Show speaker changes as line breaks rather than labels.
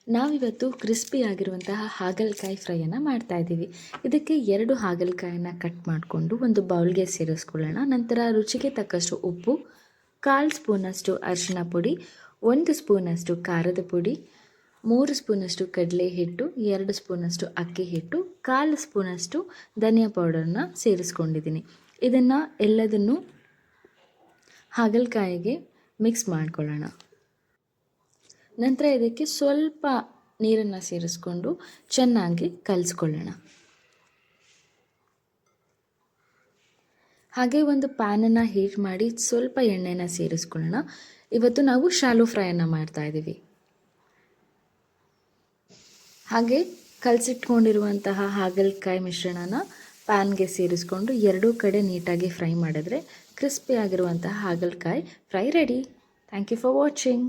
ನಾವಿವತ್ತು ಕ್ರಿಸ್ಪಿ ಆಗಿರುವಂತಹ ಹಾಗಲಕಾಯಿ ಫ್ರೈಯನ್ನು ಮಾಡ್ತಾಯಿದ್ದೀವಿ. ಇದಕ್ಕೆ 2 ಹಾಗಲಕಾಯಿನ ಕಟ್ ಮಾಡಿಕೊಂಡು ಒಂದು ಬೌಲ್ಗೆ ಸೇರಿಸ್ಕೊಳ್ಳೋಣ. ನಂತರ ರುಚಿಗೆ ತಕ್ಕಷ್ಟು ಉಪ್ಪು, 1/4 ಸ್ಪೂನಷ್ಟು ಅರಿಶಿನ ಪುಡಿ, 1 ಸ್ಪೂನಷ್ಟು ಖಾರದ ಪುಡಿ, 3 ಸ್ಪೂನಷ್ಟು ಕಡಲೆ ಹಿಟ್ಟು, 2 ಸ್ಪೂನಷ್ಟು ಅಕ್ಕಿ ಹಿಟ್ಟು, 1/4 ಸ್ಪೂನಷ್ಟು ಧನಿಯಾ ಪೌಡರ್ನ ಸೇರಿಸ್ಕೊಂಡಿದ್ದೀನಿ. ಇದನ್ನು ಎಲ್ಲದನ್ನು ಹಾಗಲಕಾಯಿಗೆ ಮಿಕ್ಸ್ ಮಾಡ್ಕೊಳ್ಳೋಣ. ನಂತರ ಇದಕ್ಕೆ ಸ್ವಲ್ಪ ನೀರನ್ನು ಸೇರಿಸ್ಕೊಂಡು ಚೆನ್ನಾಗಿ ಕಲಿಸ್ಕೊಳ್ಳೋಣ. ಹಾಗೆ ಒಂದು ಪ್ಯಾನನ್ನು ಹೀಟ್ ಮಾಡಿ ಸ್ವಲ್ಪ ಎಣ್ಣೆನ ಸೇರಿಸ್ಕೊಳ್ಳೋಣ. ಇವತ್ತು ನಾವು ಶಾಲೋ ಫ್ರೈಯನ್ನು ಮಾಡ್ತಾ ಇದ್ದೀವಿ. ಹಾಗೆ ಕಲಸಿಟ್ಕೊಂಡಿರುವಂತಹ ಹಾಗಲಕಾಯಿ ಮಿಶ್ರಣನ ಪ್ಯಾನ್ಗೆ ಸೇರಿಸ್ಕೊಂಡು 2 ಕಡೆ ನೀಟಾಗಿ ಫ್ರೈ ಮಾಡಿದ್ರೆ ಕ್ರಿಸ್ಪಿ ಆಗಿರುವಂತಹ ಹಾಗಲಕಾಯಿ fry ready. Thank you for watching.